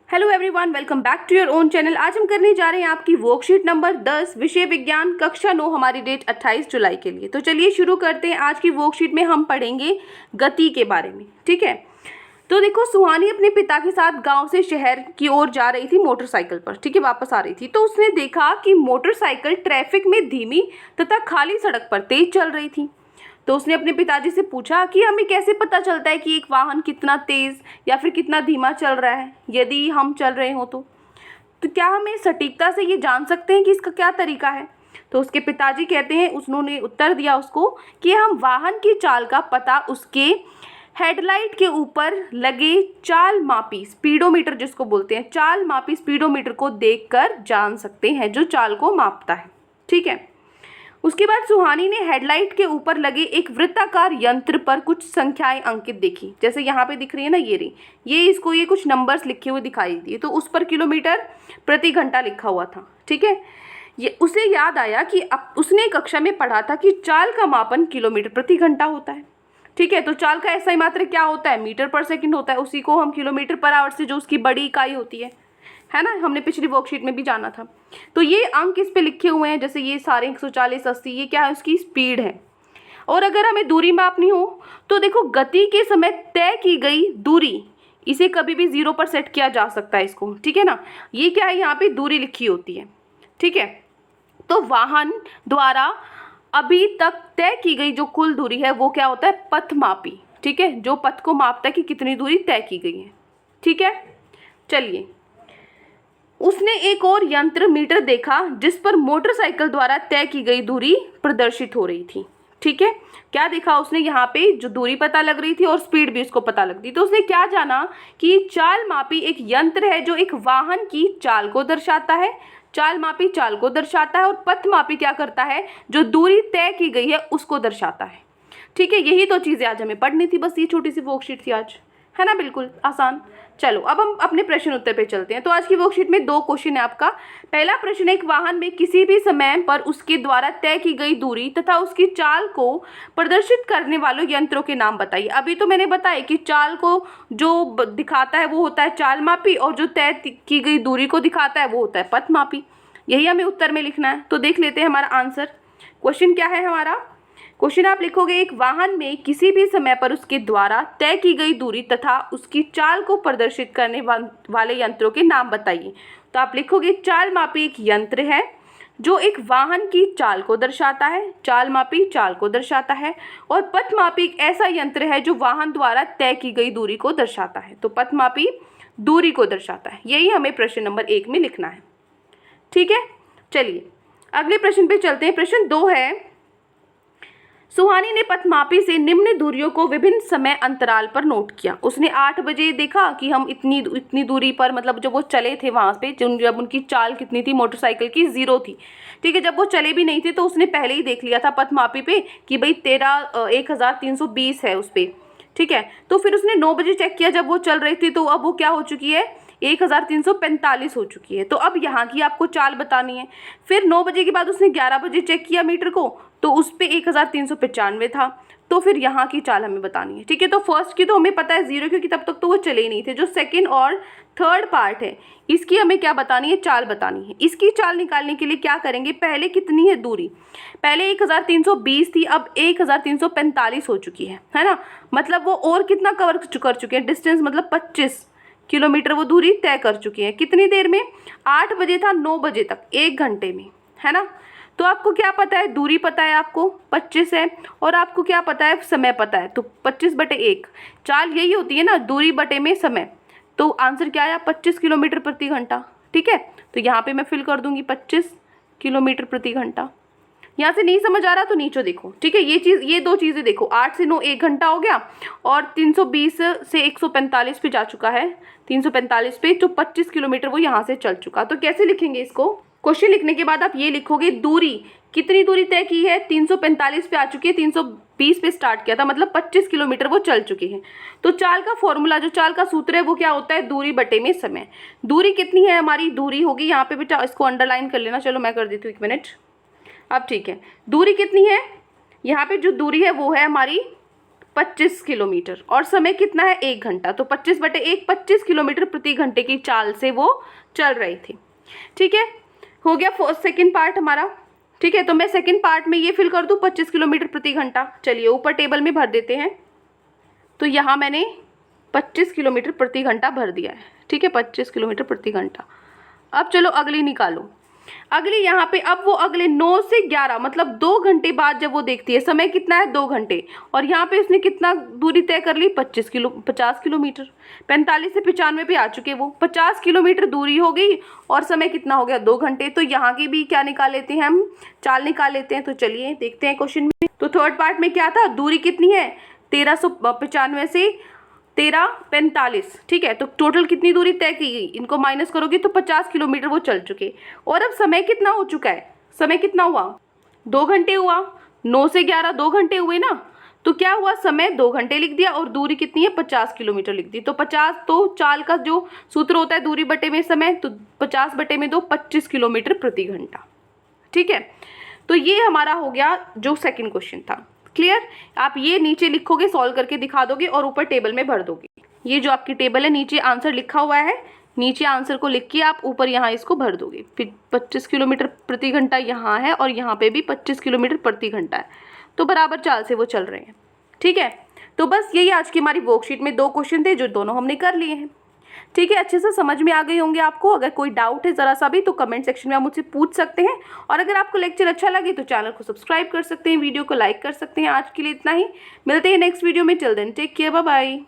Hello everyone, welcome back to your own channel. आज हम करने जा रहे हैं आपकी वर्कशीट नंबर 10 विषय विज्ञान कक्षा 9। हमारी डेट 28 जुलाई के लिए। तो चलिए शुरू करते हैं। आज की वर्कशीट में हम पढ़ेंगे गति के बारे में। ठीक है, तो देखो, सुहानी अपने पिता के साथ गांव से शहर की ओर जा रही थी मोटरसाइकिल पर। ठीक है, वापस आ रही थी तो उसने देखा कि मोटरसाइकिल ट्रैफिक में धीमी तथा खाली सड़क पर तेज चल रही थी। तो उसने अपने पिताजी से पूछा कि हमें कैसे पता चलता है कि एक वाहन कितना तेज या फिर कितना धीमा चल रहा है, यदि हम चल रहे हो तो क्या हम सटीकता से ये जान सकते हैं कि इसका क्या तरीका है। तो उसके पिताजी कहते हैं, उन्होंने उत्तर दिया उसको कि हम वाहन की चाल का पता उसके हेडलाइट के ऊपर लगे चाल मापी स्पीडोमीटर, जिसको बोलते हैं चाल मापी स्पीडोमीटर को देखकर जान सकते हैं, जो चाल को मापता है। ठीक है, उसके बाद सुहानी ने हेडलाइट के ऊपर लगे एक वृत्ताकार यंत्र पर कुछ संख्याएं अंकित देखी। जैसे यहाँ पे दिख रही है ना, ये कुछ नंबर्स लिखे हुए दिखाई दिए। तो उस पर किलोमीटर प्रति घंटा लिखा हुआ था। ठीक है, ये उसे याद आया कि अब उसने कक्षा में पढ़ा था कि चाल का मापन किलोमीटर प्रति घंटा होता है। ठीक है, तो चाल का ऐसा ही मात्रा क्या होता है, मीटर पर सेकंड होता है। उसी को हम किलोमीटर पर आवर से, जो उसकी बड़ी इकाई होती है ना, हमने पिछली वर्कशीट में भी जाना था। तो ये अंक इस पे लिखे हुए हैं, जैसे ये सारे 140, 80, ये क्या है, उसकी स्पीड है। और अगर हमें दूरी मापनी हो तो देखो, गति के समय तय की गई दूरी, इसे कभी भी 0 पर सेट किया जा सकता है इसको। ठीक है ना, ये क्या है, यहाँ पे दूरी लिखी होती है। ठीक है, तो वाहन द्वारा अभी तक तय की गई जो कुल दूरी है वो क्या होता है, पथमापी। ठीक है, जो पथ को मापता है कि कितनी दूरी तय की गई है। ठीक है, चलिए, उसने एक और यंत्र मीटर देखा जिस पर मोटरसाइकिल द्वारा तय की गई दूरी प्रदर्शित हो रही थी। ठीक है, क्या देखा उसने, यहाँ पे जो दूरी पता लग रही थी और स्पीड भी उसको पता लगती। तो उसने क्या जाना कि चाल मापी एक यंत्र है जो एक वाहन की चाल को दर्शाता है, चाल मापी चाल को दर्शाता है, और पथ मापी क्या करता है, जो दूरी तय की गई है उसको दर्शाता है। ठीक है, यही तो चीज़ें आज हमें पढ़नी थी। बस ये छोटी सी वर्कशीट थी आज, है ना, बिल्कुल आसान। चलो अब हम अपने प्रश्न उत्तर पे चलते हैं। तो आज की वर्कशीट में 2 क्वेश्चन है आपका। पहला प्रश्न, एक वाहन में किसी भी समय पर उसके द्वारा तय की गई दूरी तथा उसकी चाल को प्रदर्शित करने वाले यंत्रों के नाम बताइए। अभी तो मैंने बताया कि चाल को जो दिखाता है वो होता है चाल मापी, और जो तय की गई दूरी को दिखाता है वो होता है पथ मापी। यही हमें उत्तर में लिखना है। तो देख लेते हैं हमारा आंसर। क्वेश्चन क्या है हमारा, क्वेश्चन आप लिखोगे, एक वाहन में किसी भी समय पर उसके द्वारा तय की गई दूरी तथा उसकी चाल को प्रदर्शित करने वाले यंत्रों के नाम बताइए। तो आप लिखोगे, चाल मापी एक यंत्र है जो एक वाहन की चाल को दर्शाता है, चाल मापी चाल को दर्शाता है, और पथ मापी एक ऐसा यंत्र है जो वाहन द्वारा तय की गई दूरी को दर्शाता है। तो पथ मापी दूरी को दर्शाता है। यही हमें प्रश्न नंबर 1 में लिखना है। ठीक है, चलिए अगले प्रश्न पे चलते हैं। प्रश्न 2 है, सुहानी ने पथमापी से निम्न दूरियों को विभिन्न समय अंतराल पर नोट किया। उसने 8 बजे देखा कि हम इतनी दूरी पर, मतलब जब वो चले थे वहाँ पे, जब उनकी चाल कितनी थी, मोटरसाइकिल की 0 थी। ठीक है, जब वो चले भी नहीं थे तो उसने पहले ही देख लिया था पथमापी पे कि भाई 13,1320 है उस पर। ठीक है, तो फिर उसने 9 बजे चेक किया जब वो चल रही थी, तो अब वो क्या हो चुकी है, 1345 हो चुकी है। तो अब यहाँ की आपको चाल बतानी है। फिर 9 बजे के बाद उसने 11 बजे चेक किया मीटर को, तो उस पर 1395 था। तो फिर यहाँ की चाल हमें बतानी है। ठीक है, तो फर्स्ट की तो हमें पता है 0, क्योंकि तब तक तो वो चले ही नहीं थे। जो सेकंड और थर्ड पार्ट है, इसकी हमें क्या बतानी है, चाल बतानी है। इसकी चाल निकालने के लिए क्या करेंगे, पहले कितनी है दूरी, पहले 1320 थी, अब 1345 हो चुकी है ना। मतलब वो और कितना कवर कर चुके हैं डिस्टेंस, मतलब 25 किलोमीटर वो दूरी तय कर चुकी है। कितनी देर में, 8 बजे था 9 बजे तक, 1 घंटे में, है ना। तो आपको क्या पता है, दूरी पता है आपको 25 है, और आपको क्या पता है, समय पता है। तो 25/1 चाल यही होती है ना, दूरी बटे में समय। तो आंसर क्या आया, 25 किलोमीटर प्रति घंटा। ठीक है, तो यहाँ पे मैं फिल कर दूंगी 25 किलोमीटर प्रति घंटा। यहाँ से नहीं समझ आ रहा तो नीचे देखो। ठीक है, ये 2 चीज़ें देखो, 8 से 9 1 घंटा हो गया, और 320 से 145 पे जा चुका है, 345 पे, जो 25 किलोमीटर वो यहाँ से चल चुका। तो कैसे लिखेंगे इसको, क्वेश्चन लिखने के बाद आप ये लिखोगे, दूरी कितनी दूरी तय की है, 345 पे आ चुकी है, 320 पे स्टार्ट किया था, मतलब 25 किलोमीटर वो चल चुकी है। तो चाल का फॉर्मूला, जो चाल का सूत्र है वो क्या होता है, दूरी बटे में समय। दूरी कितनी है हमारी, दूरी होगी यहाँ पे बेटा, इसको अंडरलाइन कर लेना, चलो मैं कर देती हूँ 1 मिनट। अब ठीक है, दूरी कितनी है, यहाँ पे जो दूरी है वो है हमारी 25 किलोमीटर और समय कितना है 1 घंटा। तो 25/1 25 किलोमीटर प्रति घंटे की चाल से वो चल रही थी। ठीक है, हो गया सेकंड पार्ट हमारा। ठीक है, तो मैं सेकंड पार्ट में ये फिल कर दूँ 25 किलोमीटर प्रति घंटा। चलिए ऊपर टेबल में भर देते हैं। तो यहाँ मैंने 25 किलोमीटर प्रति घंटा भर दिया है। ठीक है, 25 किलोमीटर प्रति घंटा। अब चलो अगली निकालो। अगली यहाँ पे अब वो अगले 9 से 11 मतलब 2 घंटे बाद जब वो देखती है, समय कितना है 2 घंटे, और यहाँ पे उसने कितना दूरी तय कर ली 50 किलोमीटर। 45 से 95 पे आ चुके वो, 50 किलोमीटर दूरी हो गई और समय कितना हो गया 2 घंटे। तो यहाँ की भी क्या निकाल लेते हैं हम, चाल निकाल लेते हैं। तो चलिए देखते हैं क्वेश्चन में। तो थर्ड पार्ट में क्या था, दूरी कितनी है 1395 से 1345। ठीक है, तो टोटल कितनी दूरी तय की गई, इनको माइनस करोगे तो 50 किलोमीटर वो चल चुके। और अब समय कितना हो चुका है, समय कितना हुआ 2 घंटे हुआ। 9 से 11 2 घंटे हुए ना, तो क्या हुआ समय 2 घंटे लिख दिया और दूरी कितनी है 50 किलोमीटर लिख दी। तो 50 तो चाल का जो सूत्र होता है दूरी बटे में समय, तो 50/2 25 किलोमीटर प्रति घंटा। ठीक है, तो ये हमारा हो गया जो सेकंड क्वेश्चन था। क्लियर, आप ये नीचे लिखोगे, सॉल्व करके दिखा दोगे और ऊपर टेबल में भर दोगे। ये जो आपकी टेबल है नीचे आंसर लिखा हुआ है, नीचे आंसर को लिख के आप ऊपर यहाँ इसको भर दोगे। फिर 25 किलोमीटर प्रति घंटा यहाँ है और यहाँ पे भी 25 किलोमीटर प्रति घंटा है, तो बराबर चाल से वो चल रहे हैं। ठीक है, तो बस यही आज की हमारी वर्कशीट में 2 क्वेश्चन थे जो दोनों हमने कर लिए हैं। ठीक है, अच्छे से समझ में आ गए होंगे आपको। अगर कोई डाउट है ज़रा सा भी तो कमेंट सेक्शन में आप मुझसे पूछ सकते हैं। और अगर आपको लेक्चर अच्छा लगे तो चैनल को सब्सक्राइब कर सकते हैं, वीडियो को लाइक कर सकते हैं। आज के लिए इतना ही, मिलते हैं नेक्स्ट वीडियो में। Till then take care, bye bye.